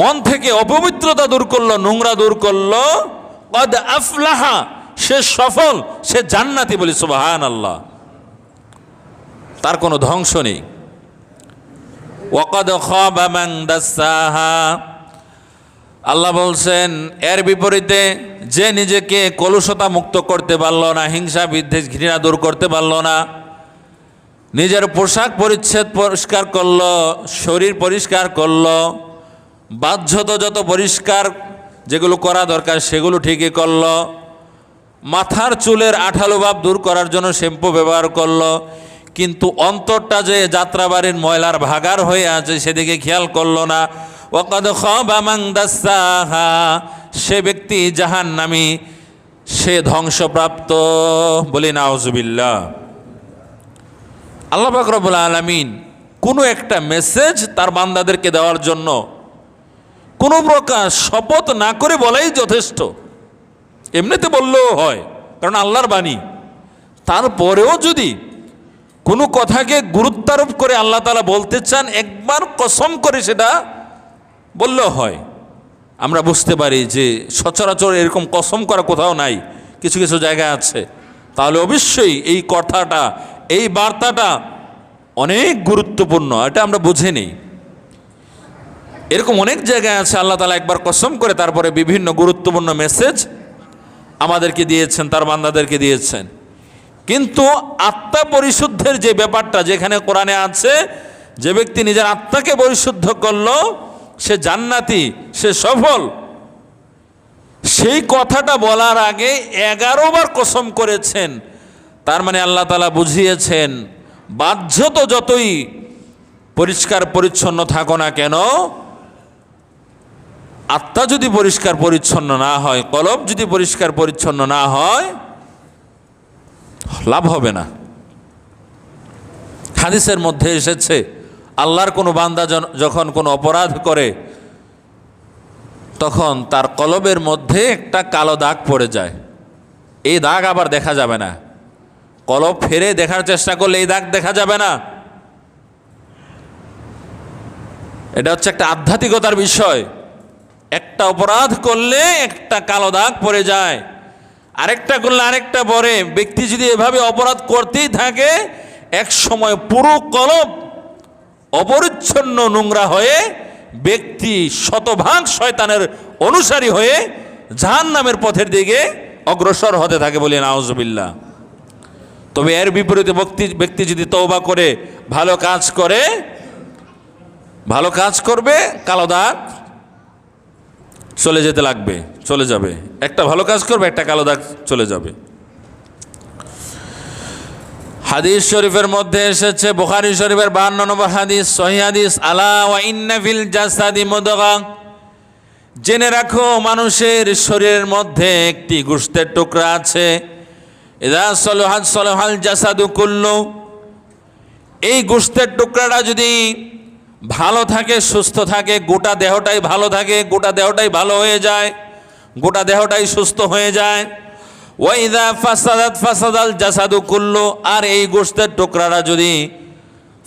মন থেকে অপবিত্রতা দূর করলো, নোংরা দূর করলো, কদ আফলাহা, সে সফল, সে জান্নাতি। বলি সুবহানাল্লাহ। তার কোনো ধ্বংস নেই। ওয়াকাদ খাবা মান দাসাহা। আল্লাহ বলছেন এর বিপরীতে, যে নিজেকে কলুষতা মুক্ত করতে পারলো না, হিংসা বিদ্বেষ ঘৃণা দূর করতে পারলো না, নিজের পোশাক পরিচ্ছদ পরিষ্কার করলো, শরীর পরিষ্কার করলো, বাহ্যত যত পরিষ্কার যেগুলো করা দরকার সেগুলো ঠিকই করলো, মাথার চুলের আঠালো ভাব দূর করার জন্য শ্যাম্পু ব্যবহার করলো, কিন্তু অন্তরটা যে যাত্রাবাড়ির ময়লার ভাগার হয়ে আছে সেদিকে খেয়াল করলো না, ওয়াকাদ খাবা মান দাসাহা, সে ব্যক্তি জাহান্নামী, সে ধ্বংসপ্রাপ্ত। বলি নাউজুবিল্লাহ। আল্লাহ পাক রব্বুল আলামিন কোনো একটা মেসেজ তার বান্দাদেরকে দেওয়ার জন্য কোনো প্রকার শপথ না করে বলাই যথেষ্ট। এমনিতে বললেও হয়, কারণ আল্লাহর বাণী। তারপরেও যদি কোনো কথাকে গুরুত্বারোপ করে আল্লাহ তাআলা বলতে চান, একবার কসম করে সেটা বললেও হয়। আমরা বুঝতে পারি যে সচরাচর এরকম কসম করা কোথাও নাই, কিছু কিছু জায়গায় আছে। তাহলে অবশ্যই এই কথাটা, এই বার্তাটা অনেক গুরুত্বপূর্ণ, এটা আমরা বুঝে নিই। এরকম অনেক জায়গায় আছে আল্লাহ তাআলা একবার কসম করে তারপরে বিভিন্ন গুরুত্বপূর্ণ মেসেজ আমাদেরকে দিয়েছেন, তার বান্দাদেরকে দিয়েছেন। কিন্তু আত্মা পরিশুদ্ধের যে ব্যাপারটা যেখানে কোরআনে আছে, যে ব্যক্তি নিজের আত্মাকে পরিশুদ্ধ করলো সে জান্নাতি, সে সফল, সেই কথাটা বলার আগে 11 বার কসম করেছেন। তার মানে আল্লাহ তাআলা বুঝিয়েছেন, বাহ্যত যতই পরিষ্কার পরিচ্ছন্ন থাকো না কেন, আত্মা যদি পরিষ্কার পরিচ্ছন্ন না হয়, কলব যদি পরিষ্কার পরিচ্ছন্ন না হয়, লাভ হবে না। হাদিসের মধ্যে এসেছে, আল্লাহর কোনো বান্দা যখন কোনো অপরাধ করে তখন তার কলবের মধ্যে একটা কালো দাগ পড়ে যায়। এই দাগ আবার দেখা যাবে না। কলব ফেরে দেখার চেষ্টা করলে এই দাগ দেখা যাবে না। এটা হচ্ছে একটা আধ্যাত্মিকতার বিষয়। একটা অপরাধ করলে একটা কালো দাগ পড়ে যায়, আরেকটা করলে আরেকটা পড়ে। ব্যক্তি যদি এভাবে অপরাধ করতেই থাকে, এক সময় পুরো কলব অপরিচ্ছন্ন নোংরা হয়ে ব্যক্তি শতভাগ শয়তানের অনুসারী হয়ে জাহান্নামের পথের দিকে অগ্রসর হতে থাকে। বলি নাউজুবিল্লাহ। তবে এর বিপরীতে ব্যক্তি যদি তওবা করে ভালো কাজ করে, ভালো কাজ করবে, কালো দাগ চলে যেতে লাগবে, চলে যাবে। একটা ভালো কাজ করবে, একটা কালো দাগ চলে যাবে। হাদিস শরীফের মধ্যে এসেছে, বুখারী শরীফের 52 নম্বর হাদিস, সহিহ হাদিস, আলা ওয়া ইন্না ফিল জাসাদি মুদগা, জেনে রাখো মানুষের শরীরের মধ্যে একটি গোশতের টুকরা আছে, ইযা সলাহাত সলাহাল জাসাদু কুল্লু, এই গোশতের টুকরাটা যদি ভালো থাকে, সুস্থ থাকে, গোটা দেহটাই ভালো থাকে, গোটা দেহটাই ভালো হয়ে যায়, গোটা দেহটাই সুস্থ হয়ে যায়। ওয়া ইযা ফাসাদাত ফাসাদাল জাসাদু কুল্লু, আর এই গোশতের টুকরাটা যদি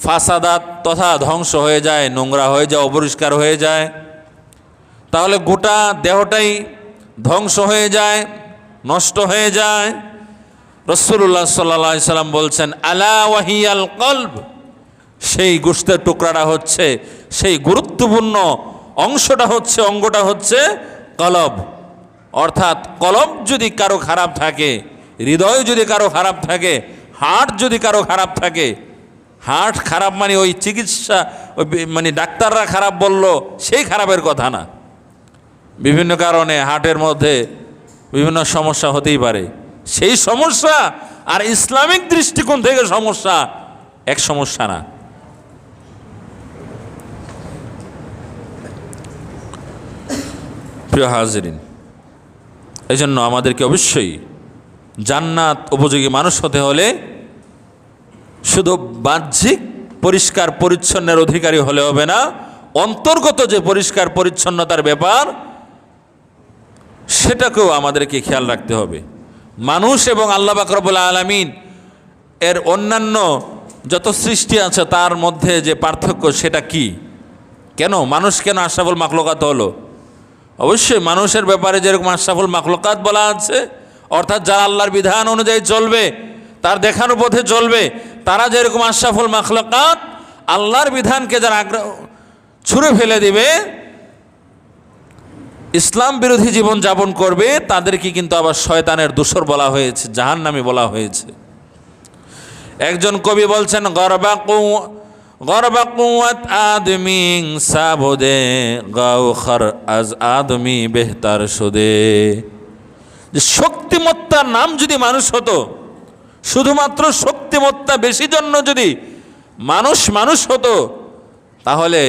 ফাসাদাত তথা ধ্বংস হয়ে যায়, নোংরা হয়ে যায়, অপরিষ্কার হয়ে যায়, তাহলে গোটা দেহটাই ধ্বংস হয়ে যায়, নষ্ট হয়ে যায়। রাসূলুল্লাহ সাল্লাল্লাহু আলাইহি সাল্লাম বলছেন, আলা ওয়াহিয়াল কলব, সেই গোশতের টুকরাটা হচ্ছে, সেই গুরুত্বপূর্ণ অংশটা হচ্ছে, অঙ্গটা হচ্ছে কলব। অর্থাৎ কলব যদি কারো খারাপ থাকে, হৃদয় যদি কারো খারাপ থাকে, হার্ট যদি কারো খারাপ থাকে, হার্ট খারাপ মানে ওই চিকিৎসা, ওই মানে ডাক্তাররা খারাপ বলল সেই খারাপের কথা না। বিভিন্ন কারণে হার্টের মধ্যে বিভিন্ন সমস্যা হতেই পারে, সেই সমস্যা আর ইসলামিক দৃষ্টিকোণ থেকে সমস্যা এক সমস্যা না। প্রিয় হাজিরিন, এই জন্য আমাদেরকে অবশ্যই জান্নাত উপযোগী মানুষ হতে হলে শুধু বাহ্যিক পরিষ্কার পরিচ্ছন্নের অধিকারী হলে হবে না, অন্তর্গত যে পরিষ্কার পরিচ্ছন্নতার ব্যাপার সেটাকেও আমাদেরকে খেয়াল রাখতে হবে। মানুষ এবং আল্লাহ পাক রব্বুল আলামিন এর অন্যান্য যত সৃষ্টি আছে তার মধ্যে যে পার্থক্য সেটা কি? কেন মানুষ কেন আশরাফুল মাখলুকাত হলো? অবশ্যই মানুষের ব্যাপারে যেরকম আশরাফুল মাখলুকাত বলা আছে, অর্থাৎ যারা আল্লাহর বিধান অনুযায়ী চলবে, তার দেখানো পথে চলবে, তারা যেরকম আশরাফুল মাখলুকাত, আল্লাহর বিধানকে যারা ছুঁড়ে ফেলে দিবে, ইসলাম বিরোধী জীবন যাপন করবে, তাদেরকে কিন্তু আবার শয়তানের দোসর বলা হয়েছে, জাহান্নামী বলা হয়েছে। একজন কবি বলছেন, গরবা কুওয়াত আদমি সাবদে গাওখর আজ আদমি বেহতার সুদে, যে শক্তিমত্তার নাম যদি মানুষ হতো, শুধুমাত্র শক্তিমত্তা বেশি জন্য যদি মানুষ হতো, তাহলে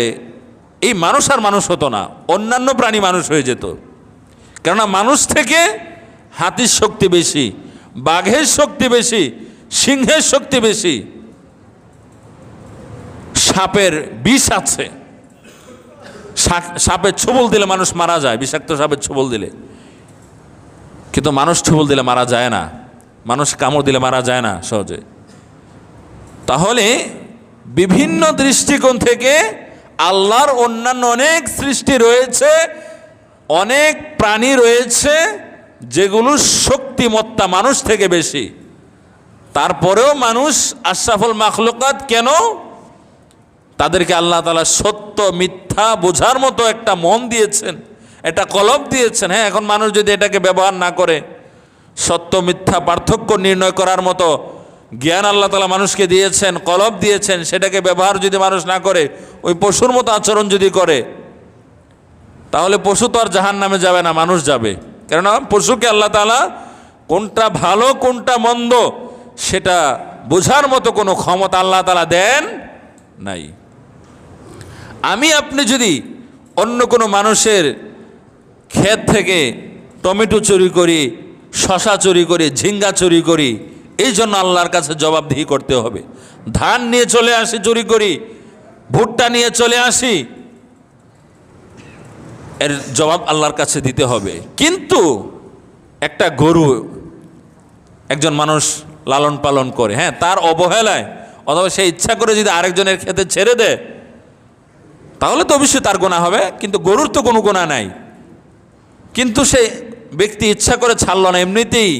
এই মানুষ আর মানুষ হতো না, অন্যান্য প্রাণী মানুষ হয়ে যেত। কেননা মানুষ থেকে হাতির শক্তি বেশি, বাঘের শক্তি বেশি, সিংহের শক্তি বেশি, সাপের বিষ আছে, সাপের ছোবল দিলে মানুষ মারা যায়, বিষাক্ত সাপের ছোবল দিলে, কিন্তু মানুষ ছোবল দিলে মারা যায় না, মানুষ কামড় দিলে মারা যায় না সহজে। তাহলে বিভিন্ন দৃষ্টিকোণ থেকে আল্লাহর অন্যান্য অনেক সৃষ্টি রয়েছে, অনেক প্রাণী রয়েছে যেগুলো শক্তিমত্তা মানুষ থেকে বেশি, তারপরেও মানুষ আশরাফুল মাখলুকাত কেন? তাদেরকে আল্লাহ তাআলা সত্য মিথ্যা বোঝার মতো একটা মন দিয়েছেন, একটা কলব দিয়েছেন। হ্যাঁ, এখন মানুষ যদি এটাকে ব্যবহার না করে, সত্য মিথ্যা পার্থক্য নির্ণয় করার মতো জ্ঞান আল্লাহ তাআলা মানুষকে দিয়েছেন, কলব দিয়েছেন, সেটাকে ব্যবহার যদি মানুষ না করে, ওই পশুর মতো আচরণ যদি করে, তাহলে পশু তো আর জাহান্নামে যাবে না, মানুষ যাবে। কেননা পশুকে আল্লাহ তাআলা কোনটা ভালো কোনটা মন্দ সেটা বোঝার মতো কোনো ক্ষমতা আল্লাহ তাআলা দেন নাই। আমি আপনি যদি অন্য কোনো মানুষের ক্ষেত থেকে টমেটো চুরি করি, শশা চুরি করি, ঝিঙ্গা চুরি করি, এই জন্য আল্লাহর কাছে জবাবদিহি করতে হবে। ধান নিয়ে চলে আসি চুরি করি, ভুট্টা নিয়ে চলে আসি, এর জবাব আল্লাহর কাছে দিতে হবে। কিন্তু একটা গরু একজন মানুষ লালন পালন করে, হ্যাঁ, তার অবহেলায় অথবা সে ইচ্ছা করে যদি আরেকজনের ক্ষেতে ছেড়ে দেয়, তাহলে তো অবশ্যই তার গুনাহ হবে, কিন্তু গরুর তো কোনো গুনাহ নাই। কিন্তু সে ব্যক্তি ইচ্ছা করে ছাড়লো না, এমনিতেই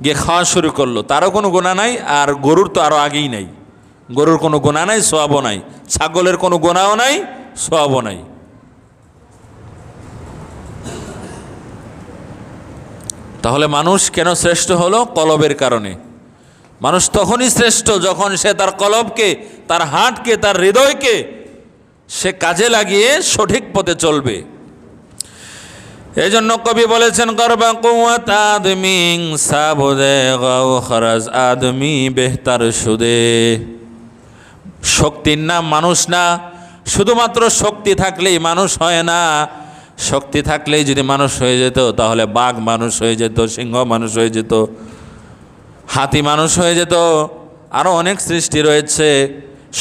গিয়ে খাওয়া শুরু করলো, তারও কোনো গুনাহ নাই, আর গরুর তো আরও আগেই নাই, গরুর কোনো গুনাহ নাই, সওয়াবও নাই, ছাগলের কোনো গুনাহও নাই, সওয়াবও নাই। তাহলে মানুষ কেন শ্রেষ্ঠ হলো? কলবের কারণে। মানুষ তখনই শ্রেষ্ঠ যখন সে তার কলবকে, তার হার্টকে, তার হৃদয়কে সে কাজে লাগিয়ে সঠিক পথে চলবে। এই জন্য কবি বলেছেন, গরবা কুওয়াত আদমি সাবুদে গাও খরাজ আদমি বেহতার সুদে। শক্তির নাম মানুষ না, শুধুমাত্র শক্তি থাকলেই মানুষ হয় না। শক্তি থাকলেই যদি মানুষ হয়ে যেত তাহলে বাঘ মানুষ হয়ে যেত, সিংহ মানুষ হয়ে যেত, হাতি মানুষ হয়ে যেত। আরও অনেক সৃষ্টি রয়েছে,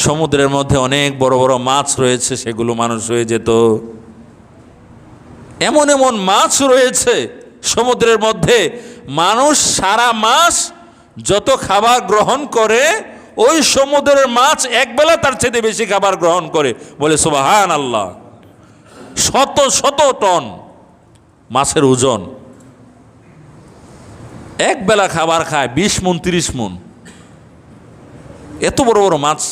সমুদ্রের মধ্যে অনেক বড় বড় মাছ রয়েছে, সেগুলো মানুষ হয়ে যেত। এমন এমন মাছ রয়েছে সমুদ্রের মধ্যে, মানুষ সারা মাস যত খাবার গ্রহণ করে ওই সমুদ্রের মাছ একবেলা তার চেয়ে বেশি খাবার গ্রহণ করে। বলে সুবহানাল্লাহ। শত শত টন মাছের ওজন, এক বেলা খাবার খায় 20 মণ 30 মণ। এত বড় বড় মাছ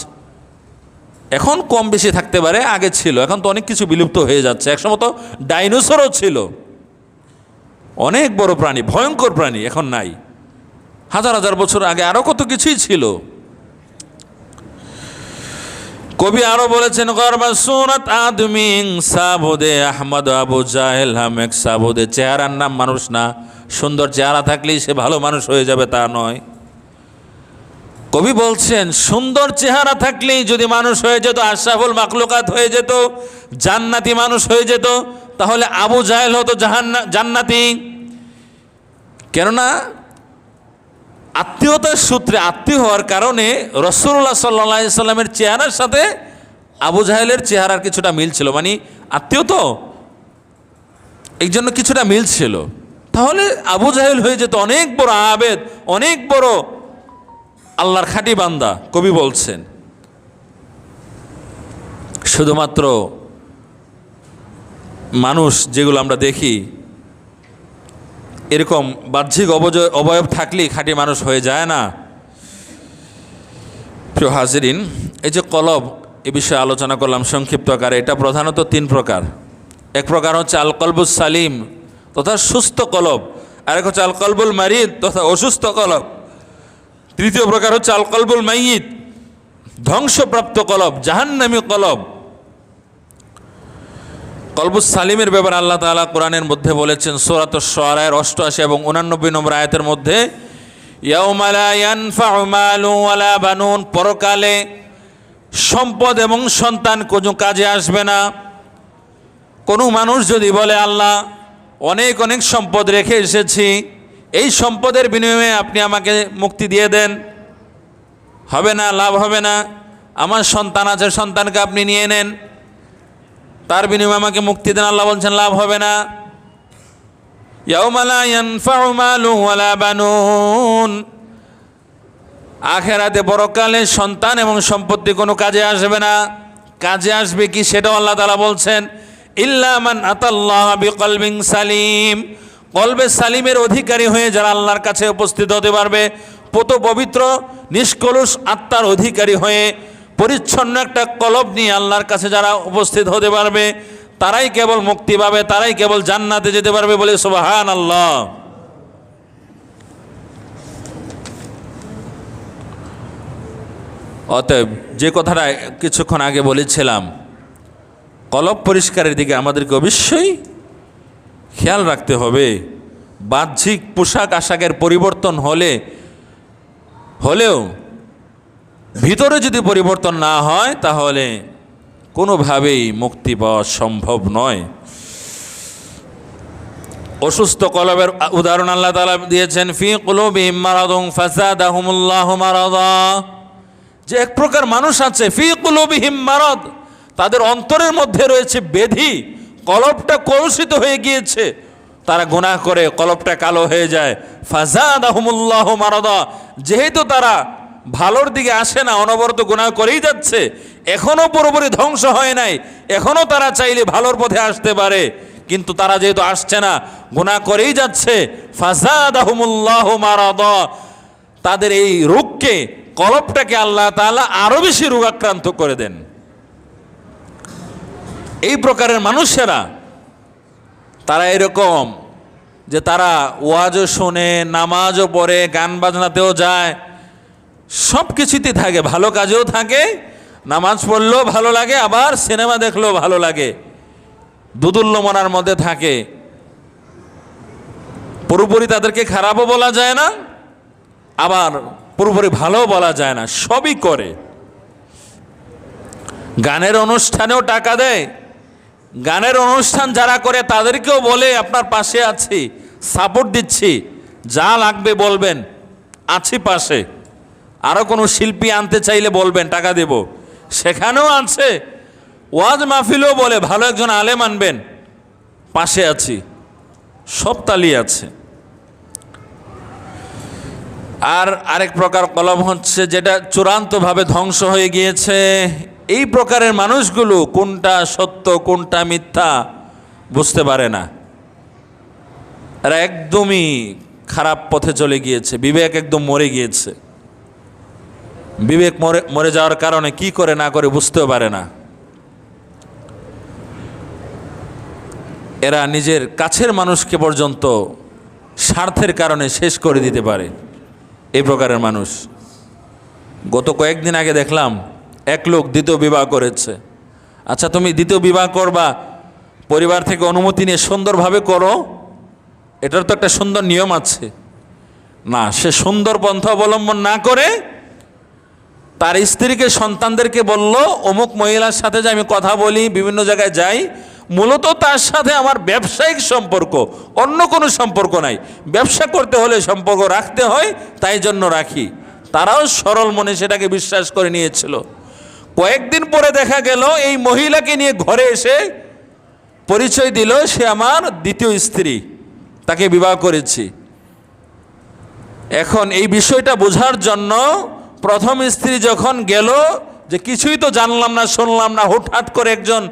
এখন কম বেশি থাকতে পারে, আগে ছিল, এখন তো অনেক কিছু বিলুপ্ত হয়ে যাচ্ছে। একসময় তো ডাইনোসরও ছিল, অনেক বড় প্রাণী, ভয়ঙ্কর প্রাণী, এখন নাই। হাজার হাজার বছর আগে আরো কত কিছুই ছিল। কবি আরো বলেছেন, গরবা সুরাত আদমি সাবুদে আহমদ আবু জাহেল হামেক সাবুদে। চেহারার নাম মানুষ না, সুন্দর চেহারা থাকলেই সে ভালো মানুষ হয়ে যাবে তা নয়। কবি বলছেন, সুন্দর চেহারা থাকলেই যদি মানুষ হয়ে যেত, আশরাফুল মাখলুকাত হয়ে যেত, জান্নাতি মানুষ হয়ে যেত, তাহলে আবু জাহেল হতো জান্নাতি। কেননা আত্মীয়তার সূত্রে, আত্মীয় হওয়ার কারণে রাসূলুল্লাহ সাল্লাল্লাহু আলাইহি সাল্লামের চেহারার সাথে আবু জাহেলের চেহারার কিছুটা মিল ছিল। মানে আত্মীয় তো, এই জন্য কিছুটা মিল ছিল। তাহলে আবু জাহেল হয়ে যেত অনেক বড় আবেদ, অনেক বড় আল্লাহর খাঁটি বান্দা। কবি বলছেন, শুধুমাত্র মানুষ যেগুলো আমরা দেখি, এরকম বাহ্যিক অবয়ব থাকলেই খাঁটি মানুষ হয়ে যায় না। প্রিয় হাজিরিন, এই যে কলব, এ বিষয়ে আলোচনা করলাম সংক্ষিপ্ত আকারে। এটা প্রধানত 3 প্রকার। এক প্রকার হচ্ছে আল কলবুস সালিম তথা সুস্থ কলব, আরেক হচ্ছে আল কলবুল মারিদ তথা অসুস্থ কলব, তৃতীয় প্রকার হচ্ছে আল কলবুল মাইয়িত ধ্বংসপ্রাপ্ত কলব, জাহান্নামী কলব। কলবুস সালিমের ব্যাপারে আল্লাহ তাআলা কোরআনের মধ্যে বলেছেন সূরাতুশ শুআরার 88 এবং 89 নম্বর আয়াতের মধ্যে, ইয়াউমা লা ইয়ানফাউ মালু ওয়ালা বানুন। পরকালে সম্পদ এবং সন্তান কোনো কাজে আসবে না। কোনো মানুষ যদি বলে, আল্লাহ অনেক অনেক সম্পদ রেখে এসেছি, এই সম্পদের বিনিময়ে আপনি আমাকে মুক্তি দিয়ে দেন, হবে না, লাভ হবে না। আমার সন্তান আছে, সন্তানকে আপনি নিয়ে নেন, তার বিনিময়ে আমাকে মুক্তি দেন, আল্লাহ বলছেন লাভ হবে না। ইয়াউমা লা ইয়ানফাউ মালু ওয়ালা বানুন। আখিরাতে পরকালে সন্তান এবং সম্পত্তি কোনো কাজে আসবে না। কাজে আসবে কি সেটাও আল্লাহ তাআলা বলছেন, ইল্লা মান আতাল্লাহ বিকলবিন সালিম। কলবে সালিমের অধিকারী হয়ে যারা আল্লাহর কাছে উপস্থিত হতে পারবে, পত পবিত্র নিষ্কলুষ আত্মার অধিকারী হয়ে পরিচ্ছন্ন একটা কলব নিয়ে আল্লাহর কাছে যারা উপস্থিত হতে পারবে, তারাই কেবল মুক্তি পাবে, তারাই কেবল জান্নাতে যেতে পারবে। বলে সুবহানাল্লাহ। অতএব যে কথাটা কিছুক্ষণ আগে বলেছিলাম, কলব পরিষ্কারের দিকে আমাদেরকে অবশ্যই খেয়াল রাখতে হবে। বাহ্যিক পোশাক আশাকের পরিবর্তন হলেও ভিতরে যদি পরিবর্তন না হয় তাহলে কোনোভাবেই মুক্তি পাওয়া সম্ভব নয়। অসুস্থ কলবের উদাহরণ আল্লাহ তাআলা দিয়েছেন, ফি কুলুবিহিম মারাদুন ফাযাদাহুমুল্লাহু মারাদা। যে এক প্রকার মানুষ আছে, ফি কুলুবিহিম মারাদ, তাদের অন্তরের মধ্যে রয়েছে ব্যাধি, কলবটা কলুষিত হয়ে গিয়েছে, তারা গুনাহ করে কলবটা কালো হয়ে যায়। ফাযাদাহুমুল্লাহু মারাদা, যেহেতু তারা ভালোর দিকে আসে না, অনবরত গুনাহ করেই যাচ্ছে, এখনো পুরোপুরি ধ্বংস হয় নাই, এখনো তারা চাইলে ভালোর পথে আসতে পারে, কিন্তু তারা যেহেতু আসছে না, গুনাহ করেই যাচ্ছে, ফাযাদাহুমুল্লাহু মারাদা, তাদের এই রোগকে, কলবটাকে আল্লাহ তাআলা আরো বেশি রোগাক্রান্ত করে দেন। এই প্রকারের মানুষেরা, তারা এরকম যে তারা ওয়াজও শোনে, নামাজও পড়ে, গান বাজনাতেও যায়, সব কিছুতে থাকে, ভালো কাজেও থাকে, নামাজ পড়লেও ভালো লাগে, আবার সিনেমা দেখলেও ভালো লাগে, দুদুল্যমনার মধ্যে থাকে। পুরোপুরি তাদেরকে খারাপও বলা যায় না, আবার পুরোপুরি ভালোও বলা যায় না, সবই করে। গানের অনুষ্ঠানেও টাকা দেয়, গানের অনুষ্ঠান যারা করে তাদেরকেও বলে আপনার পাশে আছি, সাপোর্ট দিচ্ছি, যা লাগবে বলবেন, আছি পাশে, আরও কোনো শিল্পী আনতে চাইলে বলবেন, টাকা দেব। সেখানেও আছে, ওয়াজ মাহফিলও বলে ভালো একজন আলেম আনবেন, পাশে আছি, সব তালি আছে। আর আরেক প্রকার কলম হচ্ছে যেটা চূড়ান্তভাবে ধ্বংস হয়ে গিয়েছে। এই প্রকারের মানুষগুলো কোনটা সত্য কোনটা মিথ্যা বুঝতে পারে না, এরা একদমই খারাপ পথে চলে গিয়েছে, বিবেক একদম মরে গিয়েছে। বিবেক মরে যাওয়ার কারণে কি করে না করে বুঝতেও পারে না। এরা নিজের কাছের মানুষকে পর্যন্ত স্বার্থের কারণে শেষ করে দিতে পারে, এই প্রকারের মানুষ। গত কয়েকদিন আগে দেখলাম এক লোক দ্বিতীয় বিবাহ করেছে। আচ্ছা, তুমি দ্বিতীয় বিবাহ করবা, পরিবার থেকে অনুমতি নিয়ে সুন্দরভাবে করো, এটার তো একটা সুন্দর নিয়ম আছে। না, সে সুন্দর পন্থা অবলম্বন না করে তার স্ত্রীকে সন্তানদেরকে বলল, অমুক মহিলার সাথে যে আমি কথা বলি, বিভিন্ন জায়গায় যাই, মূলত তার সাথে আমার ব্যবসায়িক সম্পর্ক, অন্য কোনো সম্পর্ক নাই। ব্যবসা করতে হলে সম্পর্ক রাখতে হয়, তাই জন্য রাখি। তারাও সরল মনে সেটাকে বিশ্বাস করে নিয়েছিল। কয়েকদিন পরে দেখা গেল এই মহিলাকে নিয়ে ঘরে এসে পরিচয় দিল, সে আমার দ্বিতীয় স্ত্রী, তাকে বিবাহ করেছি। এখন এই বিষয়টা বোঝার জন্য প্রথম স্ত্রী যখন গেল, যে কিছুই তো জানলাম না শুনলাম না, হুটহাট করে একজন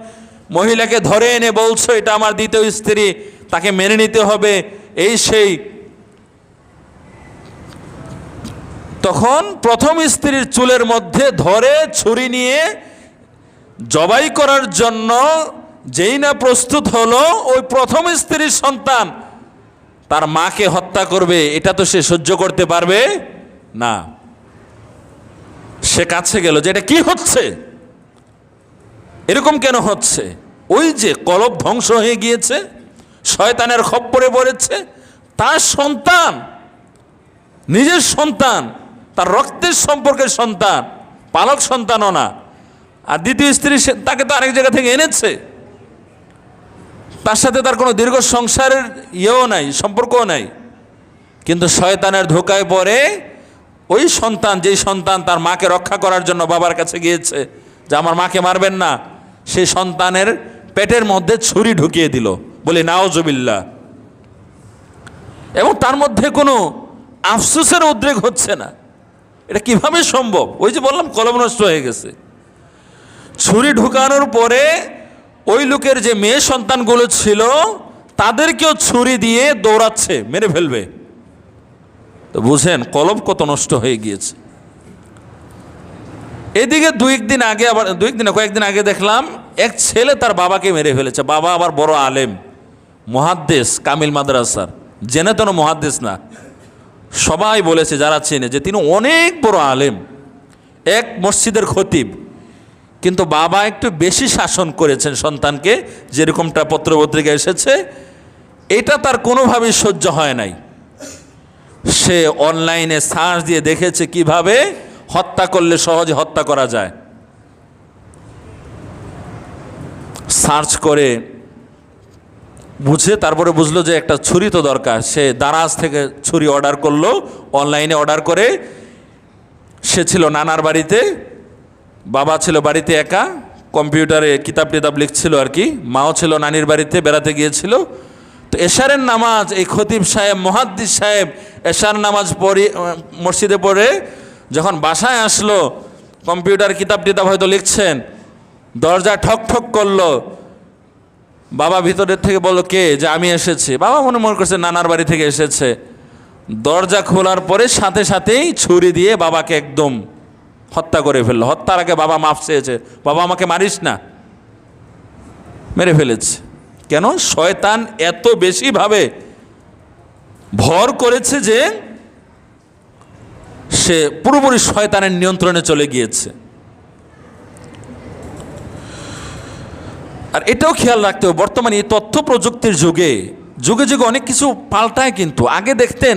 মহিলাকে ধরে এনে বলছো এটা আমার দ্বিতীয় স্ত্রী, তাকে মেনে নিতে হবে, এই সেই। তখন প্রথম স্ত্রীর চুলের মধ্যে ধরে ছুরি নিয়ে জবাই করার জন্য যেই না প্রস্তুত হলো, ওই প্রথম স্ত্রীর সন্তান তার মাকে হত্যা করবে, এটা তো সে সহ্য করতে পারবে না। সে কাছে গেল যে এটা কি হচ্ছে, এরকম কেন হচ্ছে? ওই যে কলব ধ্বংস হয়ে গিয়েছে, শয়তানের খপ্পরে পড়েছে, তার সন্তান, নিজের সন্তান, তার রক্তের সম্পর্কের সন্তান, পালক সন্তানও না। আর দ্বিতীয় স্ত্রী তাকে তো আরেক জায়গা থেকে এনেছে, তার সাথে তার কোনো দীর্ঘ সংসারের ইয়েও নাই, সম্পর্কও নাই। কিন্তু শয়তানের ধোকায় পড়ে ওই সন্তান, যেই সন্তান তার মাকে রক্ষা করার জন্য বাবার কাছে গিয়েছে যে আমার মাকে মারবেন না, সেই সন্তানের পেটের মধ্যে ছুরি ঢুকিয়ে দিল, বলে নাউজুবিল্লাহ। এবং তার মধ্যে কোনো আফসোসের উদ্রেক হচ্ছে না। এটা কিভাবে সম্ভব? ওই যে বললাম কলম নষ্ট হয়ে গেছে। ছুরি ঢুকানোর পরে ওই লোকের যে মেয়ে সন্তানগুলো ছিল তাদেরকেও ছুরি দিয়ে দৌড়াচ্ছে, মেরে ফেলবে। তো বুঝেন কলব কত নষ্ট হয়ে গিয়েছে। এদিকে কয়েকদিন আগে দেখলাম এক ছেলে তার বাবাকে মেরে ফেলেছে। বাবা আবার বড় আলেম, মুহাদ্দিস, কামিল মাদ্রাসার, জেনে তেন মুহাদ্দিস না, সবাই বলেছে যারা চেনে যে তিনি অনেক বড় আলেম, এক মসজিদের খতিব। কিন্তু বাবা একটু বেশি শাসন করেছেন সন্তানকে, যেরকমটা পত্রপত্রিকা এসেছে, এটা তার কোনোভাবেই সহ্য হয় নাই। সে অনলাইনে সার্চ দিয়ে দেখেছে কিভাবে হত্যা করলে সহজে হত্যা করা যায়। সার্চ করে বুঝে তারপরে বুঝলো যে একটা ছুরি তো দরকার। সে দারাজ থেকে ছুরি অর্ডার করলো, অনলাইনে অর্ডার করে। সে ছিল নানার বাড়িতে, বাবা ছিল বাড়িতে একা, কম্পিউটারে কিতাব টিতাব লিখছিল আর কি। মাও ছিল নানির বাড়িতে বেড়াতে গিয়েছিল। তো এশারের নামাজ এই খতিব সাহেব, মুহাদ্দিস সাহেব এশার নামাজ পড়ে মসজিদে পড়ে যখন বাসায় আসলো, কম্পিউটার কিতাব টিতাব হয়তো লিখছেন, দরজা ঠক ঠক করলো। বাবা ভিতরের থেকে বলল কে? যে আমি এসেছি। বাবা মনে করছে নানার বাড়ি থেকে এসেছে। দরজা খোলার পরে সাথে সাথেই ছুরি দিয়ে বাবাকে একদম হত্যা করে ফেললো। হত্যার আগে বাবা মাফ চেয়েছে, বাবা আমাকে মারিস না, মেরে ফেলেছে। কেন? শয়তান এত বেশিভাবে ভর করেছে যে সে পুরোপুরি শয়তানের নিয়ন্ত্রণে চলে গিয়েছে। আর এটাও খেয়াল রাখতে হবে, বর্তমানে এই তথ্য প্রযুক্তির যুগে যুগে যুগে অনেক কিছু পাল্টায়। কিন্তু আগে দেখতেন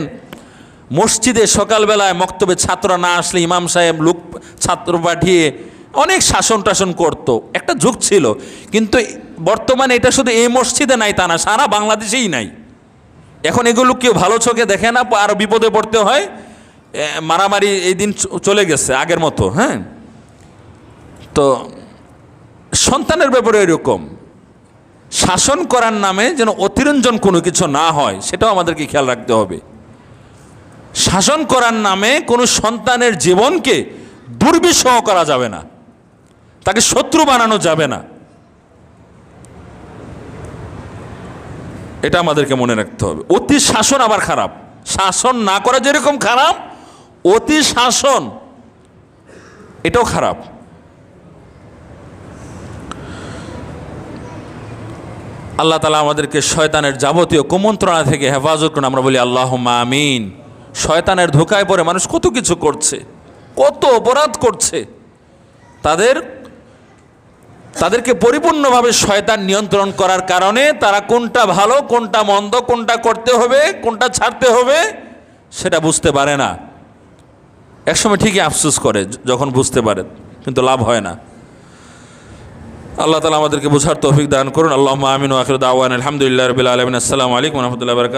মসজিদে সকালবেলায় মক্তবে ছাত্ররা না আসলে ইমাম সাহেব লোক ছাত্র পাঠিয়ে অনেক শাসন টাসন করতো, একটা যুগ ছিল। কিন্তু বর্তমানে এটা শুধু এই মসজিদে নাই তা না, সারা বাংলাদেশেই নাই। এখন এগুলো কেউ ভালো চোখে দেখে না, আরও বিপদে পড়তে হয়। মারামারি এই দিন চলে গেছে আগের মতো। হ্যাঁ, তো সন্তানের ব্যাপারে এরকম শাসন করার নামে যেন অতিরঞ্জন কোনো কিছু না হয়, সেটাও আমাদেরকে খেয়াল রাখতে হবে। শাসন করার নামে কোনো সন্তানের জীবনকে দুর্বিষহ করা যাবে না, তাকে শত্রু বানানো যাবে না, এটা আমাদেরকে মনে রাখতে হবে। অতি শাসন আবার খারাপ, শাসন না করা যেরকম খারাপ, অতি শাসন এটাও খারাপ। আল্লাহ তাআলা আমাদেরকে শয়তানের যাবতীয় কুমন্ত্রণা থেকে হেফাজত করুন, আমরা বলি আল্লাহুম্মা আমিন। শয়তানের ধোঁকায় পড়ে মানুষ কত কিছু করছে, কত অপরাধ করছে। তাদেরকে পরিপূর্ণভাবে শয়তান নিয়ন্ত্রণ করার কারণে তারা কোনটা ভালো, কোনটা মন্দ, কোনটা করতে হবে, কোনটা ছাড়তে হবে সেটা বুঝতে পারে না। একসময় ঠিকই আফসোস করে যখন বুঝতে পারে, কিন্তু লাভ হয় না। আল্লাহ তাআলা আমাদেরকে বোঝার তৌফিক দান করুন। আল্লাহুম্মা আমিন ওয়া আখিরু দাওয়ানা আলহামদুলিল্লাহি রাব্বিল আলামিন। আসসালামু আলাইকুম ওয়া রাহমাতুল্লাহি ওয়া বারাকাতুহু।